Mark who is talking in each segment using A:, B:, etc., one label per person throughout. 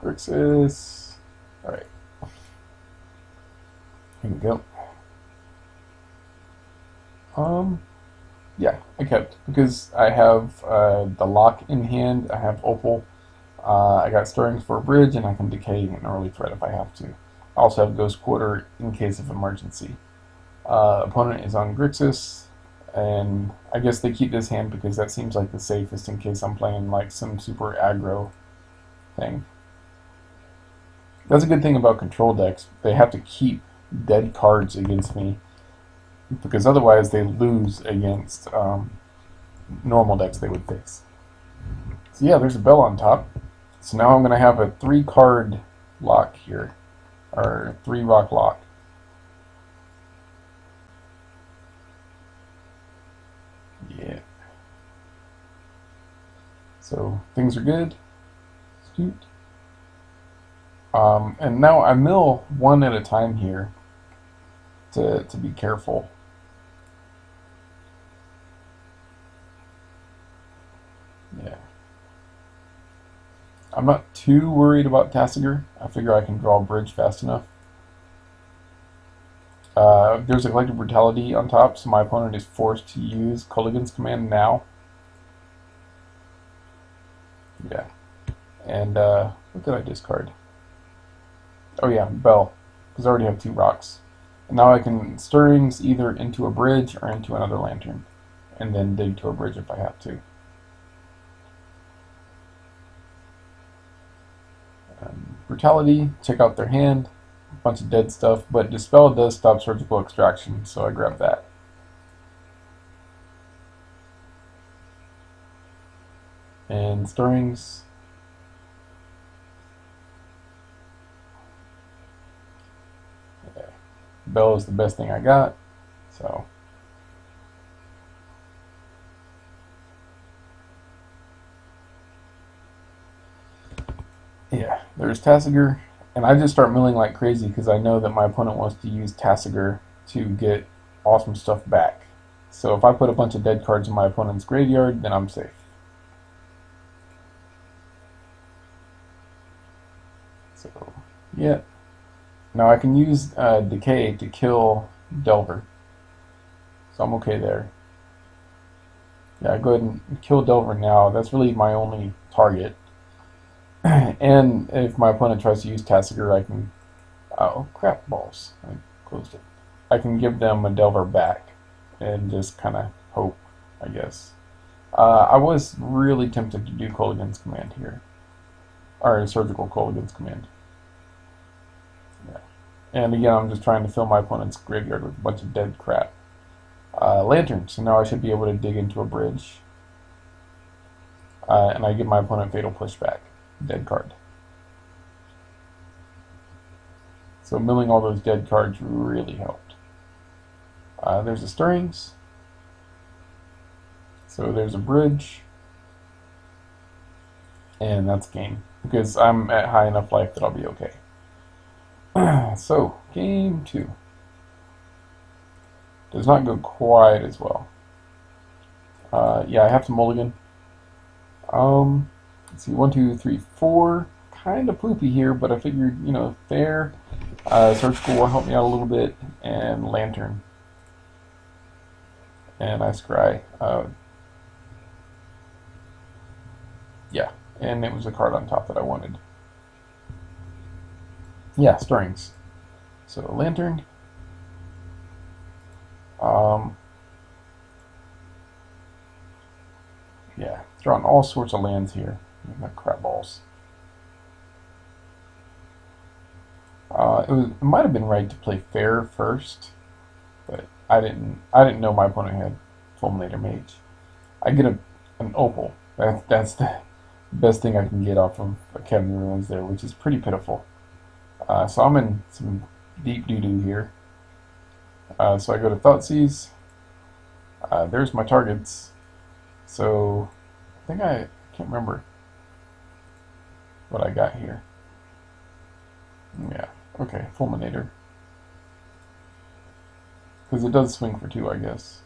A: Grixis. Alright, here we go. Yeah, I kept because I have the lock in hand. I have Opal. I got Stirrings for a bridge, and I can decay an early threat if I have to. I also have Ghost Quarter in case of emergency. Opponent is on Grixis, and I guess they keep this hand because that seems like the safest in case I'm playing like some super aggro thing. That's a good thing about control decks. They have to keep dead cards against me because otherwise they lose against normal decks they would face. So yeah, there's a bell on top. So now I'm going to have a 3-card lock here, or 3-rock lock. Yeah. So things are good. Scoot. And now I mill one at a time here to be careful. Yeah. I'm not too worried about Tasigur. I figure I can draw a bridge fast enough. There's a Collective Brutality on top, so my opponent is forced to use Kolaghan's Command now. Yeah. And what did I discard? Oh yeah, Bell, because I already have 2 rocks. And now I can Stirrings either into a bridge or into another lantern, and then dig to a bridge if I have to. Brutality, check out their hand, a bunch of dead stuff, but Dispel does stop surgical extraction, so I grab that. And Stirrings. Okay. Bell is the best thing I got, so. Yeah, there's Tasigur, and I just start milling like crazy because I know that my opponent wants to use Tasigur to get awesome stuff back. So if I put a bunch of dead cards in my opponent's graveyard, then I'm safe. So, yeah. Now I can use Decay to kill Delver. So I'm okay there. Yeah, go ahead and kill Delver now. That's really my only target. And if my opponent tries to use Tasigur, I can... Oh, crap balls. I closed it. I can give them a Delver back and just kind of hope, I guess. I was really tempted to do Kolaghan's Command here. Or Surgical Kolaghan's Command. Yeah. And again, I'm just trying to fill my opponent's graveyard with a bunch of dead crap. Lantern, so now I should be able to dig into a bridge. And I give my opponent Fatal Pushback. Dead card. So milling all those dead cards really helped. There's the Stirrings. So there's a bridge. And that's game. Because I'm at high enough life that I'll be okay. So, game 2. Does not go quite as well. Yeah, I have to mulligan. Let's see, 1, 2, 3, 4. Kind of poopy here, but I figured, you know, fair. Surgical will help me out a little bit, and Lantern. And I scry. Yeah, and it was a card on top that I wanted. Yeah, Stirrings. So, Lantern. Yeah, drawing all sorts of lands here. My crap balls. It might have been right to play fair first, but I didn't know my opponent had Fulminator Mage. I get an Opal. That's the best thing I can get off of Academy Ruins there, which is pretty pitiful. So I'm in some deep doo-doo here. So I go to Thoughtseize. There's my targets. So I think I can't remember what I got here. Yeah, okay, Fulminator. Because it does swing for 2, I guess.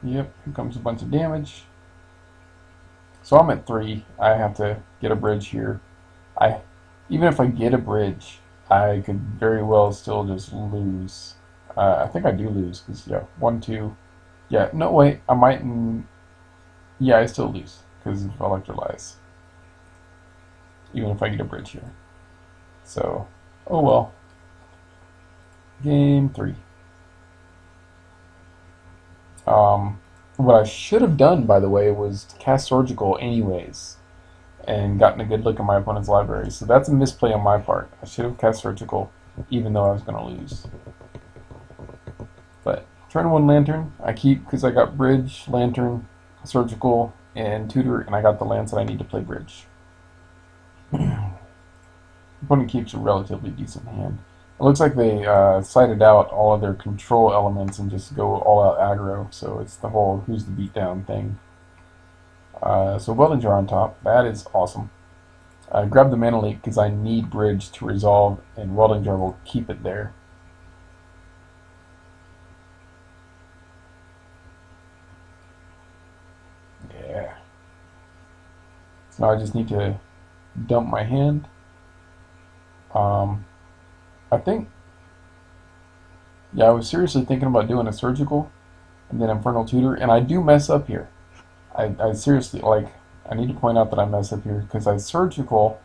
A: Yep, here comes a bunch of damage. So I'm at 3. I have to get a bridge here. I even if I get a bridge, I could very well still just lose. I think I do lose because yeah, 1-2. Yeah, no wait, I might. Yeah, I still lose because of Electrolyze, even if I get a bridge here. So, oh well. Game 3. What I should have done, by the way, was cast Surgical anyways, and gotten a good look at my opponent's library. So that's a misplay on my part. I should have cast Surgical, even though I was going to lose. But turn 1 Lantern, I keep because I got Bridge, Lantern, Surgical, and Tutor, and I got the lands that I need to play Bridge. Opponent keeps a relatively decent hand. It looks like they cited out all of their control elements and just go all out aggro, so it's the whole who's the beatdown thing. So Welding Jar on top, that is awesome. Grab the Mana Leak because I need Bridge to resolve, and Welding Jar will keep it there. Yeah. So now I just need to dump my hand. I think, yeah, I was seriously thinking about doing a Surgical and then Infernal Tutor, and I do mess up here. I seriously, like, I need to point out that I mess up here because I Surgical,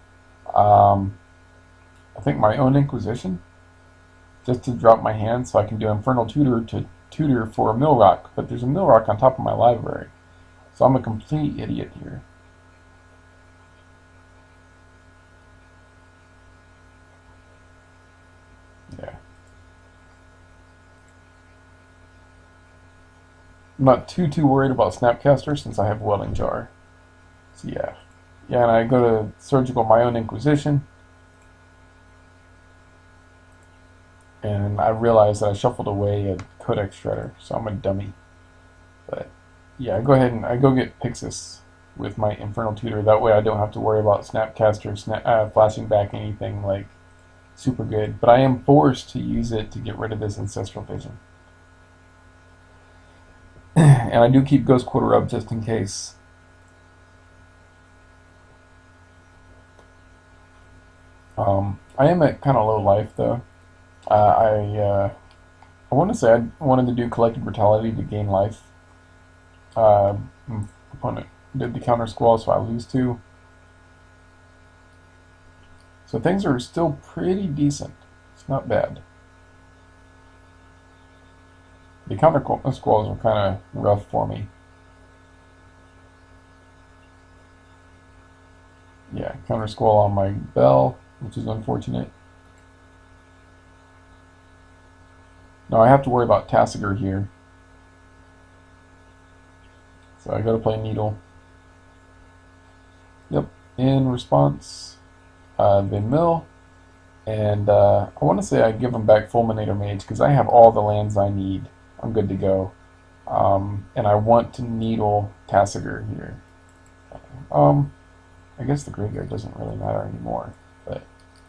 A: I think my own Inquisition, just to drop my hand so I can do Infernal Tutor to tutor for a Millrock, but there's a Millrock on top of my library. So I'm a complete idiot here. Yeah. I'm not too worried about Snapcaster since I have Welding Jar. So yeah. Yeah, and I go to Surgical my own Inquisition. And I realize that I shuffled away a Codex Shredder, so I'm a dummy. But yeah, I go ahead and I go get Pixis with my Infernal Tutor. That way I don't have to worry about Snapcaster flashing back anything like super good. But I am forced to use it to get rid of this Ancestral Vision. And I do keep Ghost Quarter up just in case. I am at kind of low life though. I want to say I wanted to do Collective Brutality to gain life. Opponent did the counter squall, so I lose 2. So things are still pretty decent. It's not bad. The counter squalls are kind of rough for me. Yeah, counter squall on my Bell, which is unfortunate. Now I have to worry about Tasigur here. So I gotta play Needle. Yep, in response, they mill. And I want to say I give them back Fulminator Mage because I have all the lands I need. I'm good to go. And I want to Needle Tasigur here. I guess the graveyard doesn't really matter anymore, but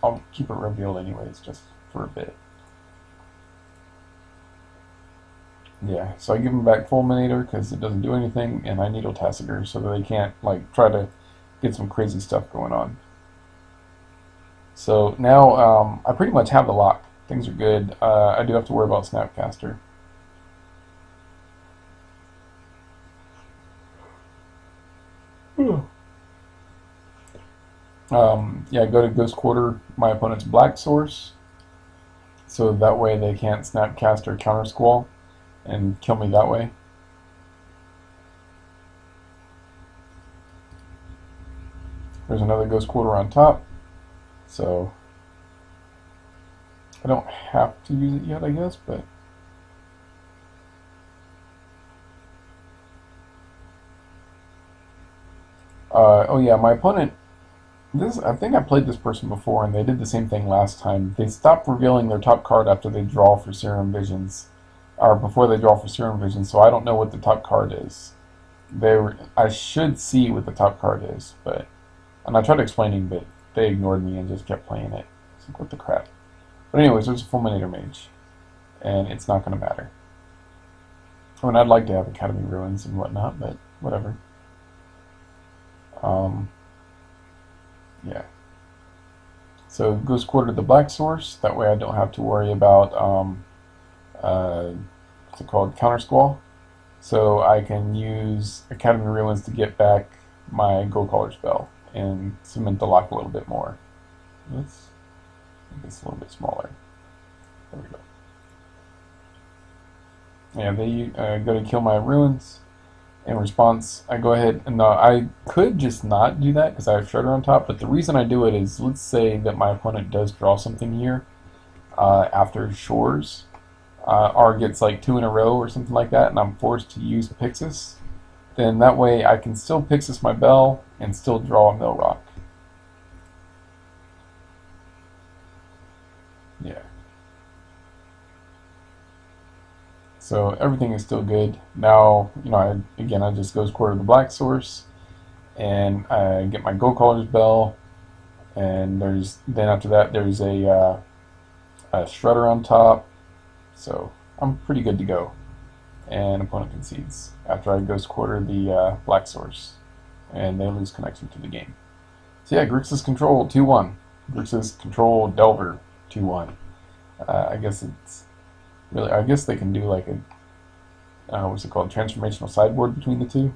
A: I'll keep it revealed anyways, just for a bit. Yeah, so I give them back Fulminator because it doesn't do anything, and I Needle Tasigur so that they can't like try to get some crazy stuff going on. So now I pretty much have the lock. Things are good. I do have to worry about Snapcaster. Yeah, I go to Ghost Quarter my opponent's Black Source, so that way they can't Snapcaster Counter Squall and kill me that way. There's another Ghost Quarter on top, so I don't have to use it yet, I guess, but oh yeah, my opponent. I think I played this person before, and they did the same thing last time. They stopped revealing their top card after they draw for Serum Visions, or before they draw for Serum Visions. So I don't know what the top card is. I should see what the top card is, and I tried explaining, but they ignored me and just kept playing it. It's like, what the crap. But anyways, there's a Fulminator Mage, and it's not going to matter. I mean, I'd like to have Academy Ruins and whatnot, but whatever. Yeah. So Ghost Quarter the Black Source. That way I don't have to worry about what's it called, Counter Squall. So I can use Academy Ruins to get back my Gold Collar spell and cement the lock a little bit more. Let's make this a little bit smaller. There we go. Yeah, they go to kill my ruins. In response, I go ahead and I could just not do that because I have Shredder on top, but the reason I do it is, let's say that my opponent does draw something here after Shores, or gets like 2 in a row or something like that, and I'm forced to use Pixis, then that way I can still Pixis my Bell and still draw a Mill Rock. Yeah. So everything is still good. Now, I just Ghost Quarter the Black Source, and I get my Gold Collar's Bell, and then after that there's a Shredder on top, so I'm pretty good to go. And opponent concedes after I Ghost Quarter the Black Source, and they lose connection to the game. So yeah, Grixis Control 2-1. Grixis Control Delver 2-1. I guess it's really, I guess they can do like a what's it called, transformational sideboard between the two.